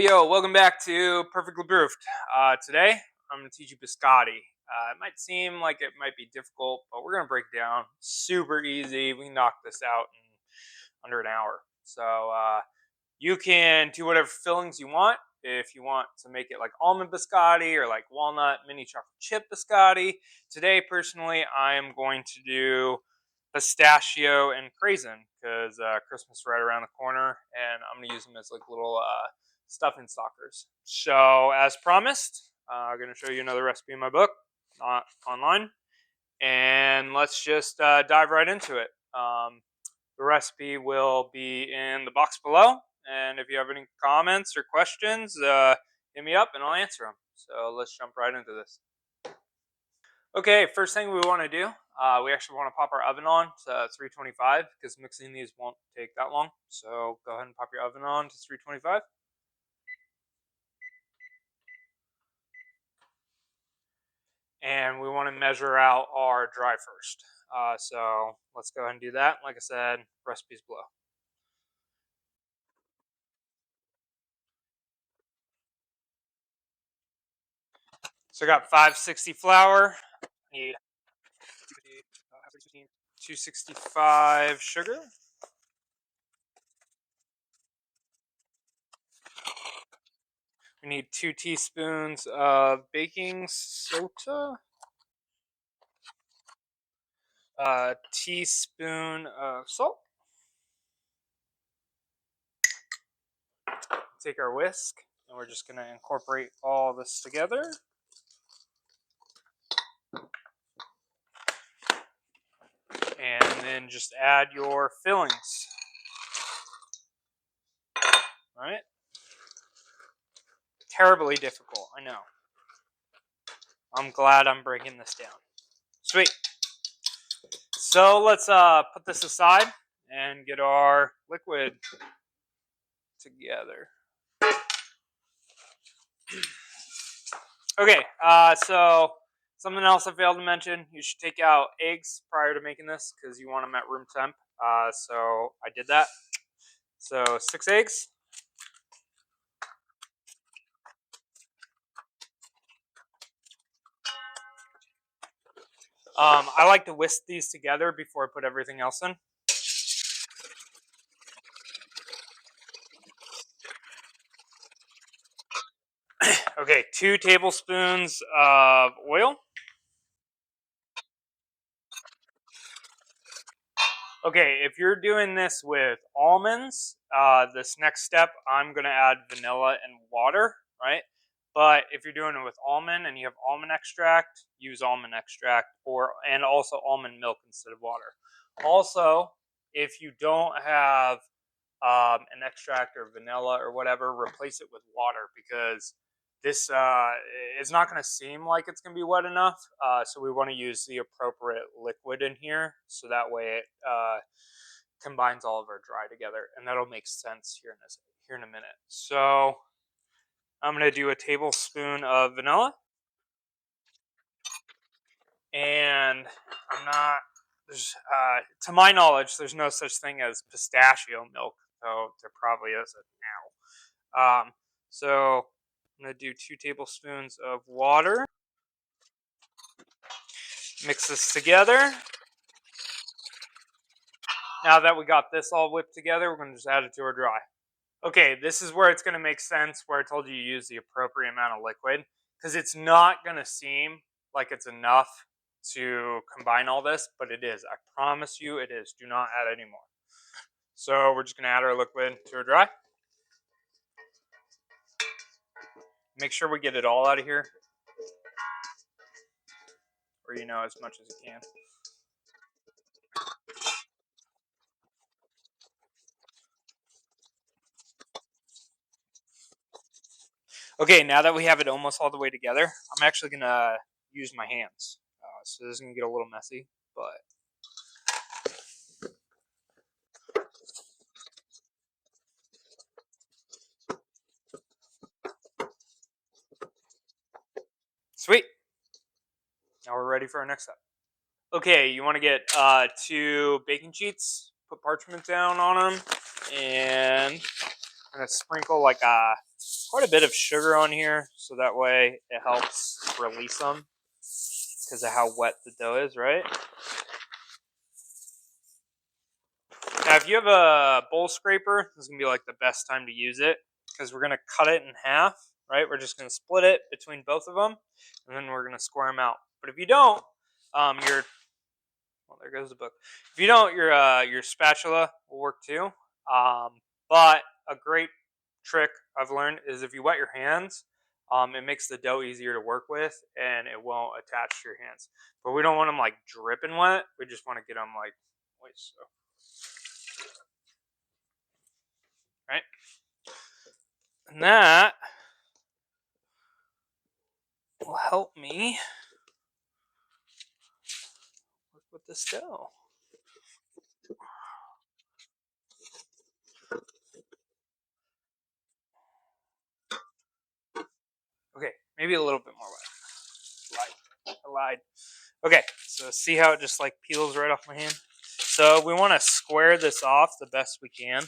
Yo, welcome back to Perfectly Proofed. Today, I'm going to teach you Biscotti. It might seem like it might be difficult, but we're going to break it down. Super easy. We can knock this out in under an hour. So you can do whatever fillings you want. If you want to make it like almond biscotti or like walnut mini chocolate chip biscotti. Today, personally, I am going to do pistachio and craisin because Christmas is right around the corner, and I'm going to use them as like little stuffing stalkers. So, as promised, I'm going to show you another recipe in my book, not online, and let's just dive right into it. The recipe will be in the box below, and if you have any comments or questions, hit me up and I'll answer them. So let's jump right into this. Okay, first thing we want to do, we actually want to pop our oven on to 325 because mixing these won't take that long. So go ahead and pop your oven on to 325. And we want to measure out our dry first. So let's go ahead and do that. Like I said, recipes below. So I got 560 flour. Need 265 sugar. We need 2 teaspoons of baking soda. A teaspoon of salt. Take our whisk, and we're just going to incorporate all this together. And then just add your fillings. All right? Terribly difficult, I know. I'm glad I'm breaking this down. Sweet. So let's put this aside and get our liquid together. Okay, so something else I failed to mention, you should take out eggs prior to making this because you want them at room temp. So I did that. So 6 eggs. I like to whisk these together before I put everything else in. Okay, 2 tablespoons of oil. Okay, if you're doing this with almonds, this next step, I'm going to add vanilla and water, right? But if you're doing it with almond and you have almond extract, use almond extract and also almond milk instead of water. Also, if you don't have an extract or vanilla or whatever, replace it with water because this is not going to seem like it's going to be wet enough. So we want to use the appropriate liquid in here so that way it combines all of our dry together, and that'll make sense here in a minute. So I'm going to do a tablespoon of vanilla, and I'm not. To my knowledge, there's no such thing as pistachio milk, though there probably isn't now. So I'm going to do 2 tablespoons of water. Mix this together. Now that we got this all whipped together, we're going to just add it to our dry. Okay, this is where it's going to make sense where I told you to use the appropriate amount of liquid because it's not going to seem like it's enough to combine all this, but it is. I promise you it is. Do not add any more. So we're just going to add our liquid to our dry. Make sure we get it all out of here, or as much as you can. Okay, now that we have it almost all the way together, I'm actually going to use my hands. So this is going to get a little messy, but... Sweet. Now we're ready for our next step. Okay, you want to get 2 baking sheets, put parchment down on them, and I'm going to sprinkle like a quite a bit of sugar on here, so that way it helps release them because of how wet the dough is, right? Now, if you have a bowl scraper, this is going to be like the best time to use it because we're going to cut it in half, right? We're just going to split it between both of them, and then we're going to square them out. But if you don't, well, there goes the book. If you don't, your spatula will work too. But a great trick I've learned is if you wet your hands, it makes the dough easier to work with and it won't attach to your hands. But we don't want them like dripping wet. We just want to get them like moist. So. Right? And that will help me work with this dough. Okay, maybe a little bit more wet. I lied. Okay, so see how it just like peels right off my hand? So we want to square this off the best we can.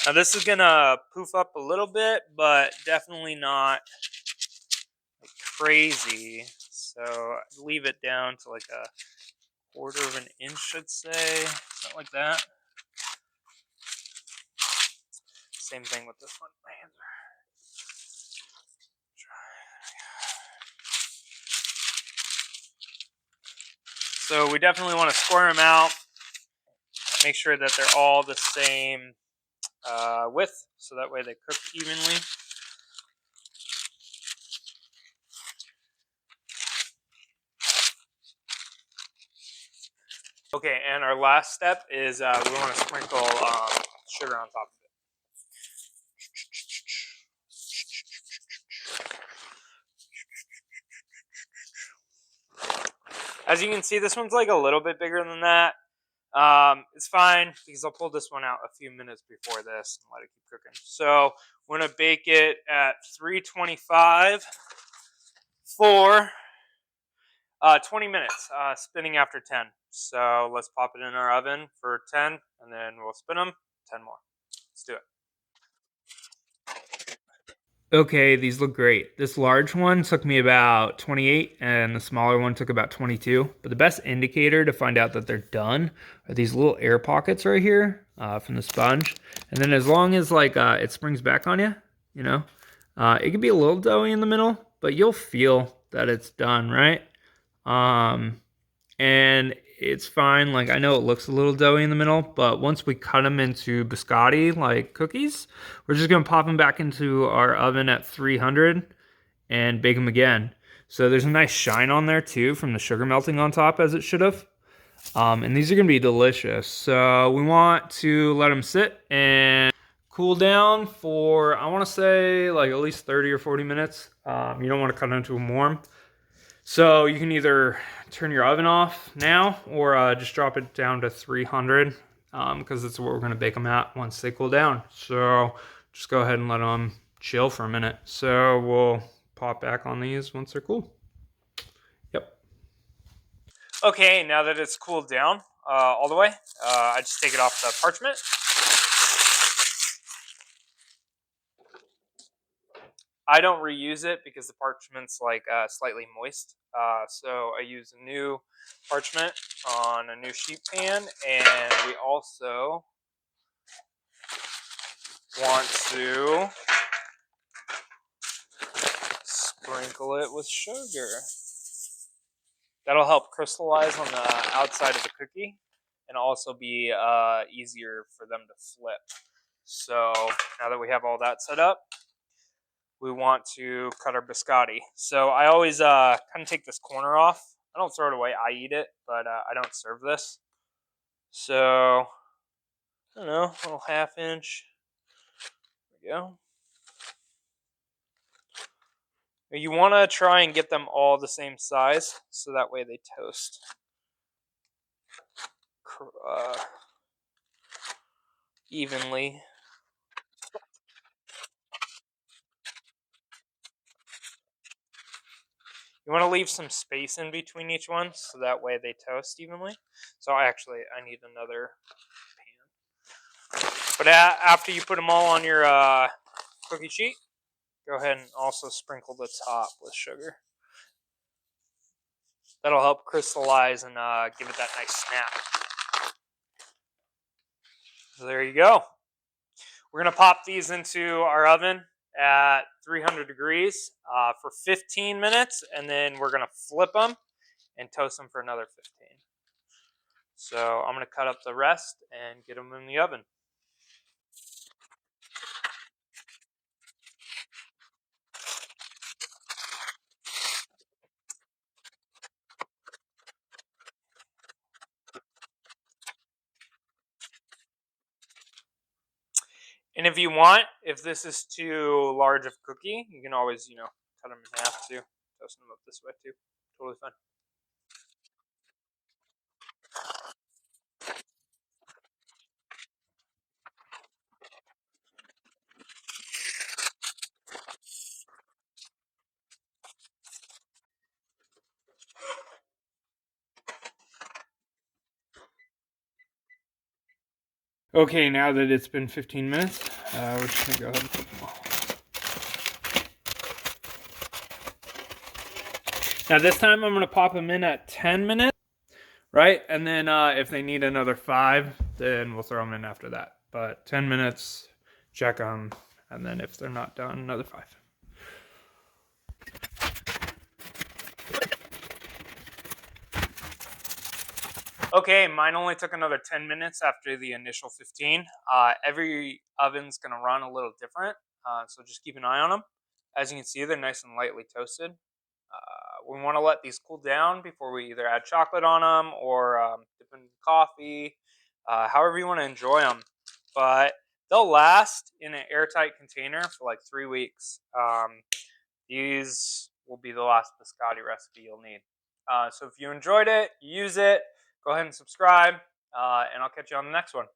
Now this is gonna poof up a little bit, but definitely not like crazy. So leave it down to like a quarter of an inch, I'd say, something like that. Same thing with this one. My hands are dry. So we definitely want to square them out. Make sure that they're all the same width, so that way they cook evenly. Okay, and our last step is we want to sprinkle sugar on top of it. As you can see, this one's like a little bit bigger than that. It's fine because I'll pull this one out a few minutes before this and let it keep cooking. So we're gonna bake it at 325 for 20 minutes, spinning after 10. So let's pop it in our oven for 10, and then we'll spin them 10 more. Let's do it. Okay, these look great. This large one took me about 28 and the smaller one took about 22. But the best indicator to find out that they're done are these little air pockets right here from the sponge. And then as long as like it springs back on you, you know, it can be a little doughy in the middle, but you'll feel that it's done, right? And it's fine. Like, I know it looks a little doughy in the middle, but once we cut them into biscotti, like cookies, we're just gonna pop them back into our oven at 300 and bake them again. So there's a nice shine on there too from the sugar melting on top, as it should have. And these are gonna be delicious. So we want to let them sit and cool down for, I wanna say like at least 30 or 40 minutes. You don't wanna cut them into them warm. So you can either turn your oven off now or just drop it down to 300 because that's what we're going to bake them at once they cool down. So just go ahead and let them chill for a minute. So we'll pop back on these once they're cool. Yep. Okay, now that it's cooled down all the way, I just take it off the parchment. I don't reuse it because the parchment's like slightly moist. So I use a new parchment on a new sheet pan, and we also want to sprinkle it with sugar. That'll help crystallize on the outside of the cookie and also be easier for them to flip. So now that we have all that set up, we want to cut our biscotti. So I always kind of take this corner off. I don't throw it away, I eat it, but I don't serve this. So, I don't know, a little ½ inch. There we go. You want to try and get them all the same size, so that way they toast evenly. You want to leave some space in between each one, so that way they toast evenly. So I need another pan. But after you put them all on your cookie sheet. Go ahead and also sprinkle the top with sugar. That'll help crystallize and give it that nice snap. So there you go. We're going to pop these into our oven at 300 degrees for 15 minutes, and then we're going to flip them and toast them for another 15. So I'm going to cut up the rest and get them in the oven. And if you want, if this is too large of a cookie, you can always, cut them in half too. Toast them up this way too. Totally fine. Okay, now that it's been 15 minutes, we're just going to go ahead and put them all. Now this time I'm going to pop them in at 10 minutes, right? And then if they need another 5, then we'll throw them in after that. But 10 minutes, check them, and then if they're not done, another 5. Okay, mine only took another 10 minutes after the initial 15. Every oven's going to run a little different, so just keep an eye on them. As you can see, they're nice and lightly toasted. We want to let these cool down before we either add chocolate on them or dip in coffee, however you want to enjoy them. But they'll last in an airtight container for like 3 weeks. These will be the last biscotti recipe you'll need. So if you enjoyed it, use it, go ahead and subscribe, and I'll catch you on the next one.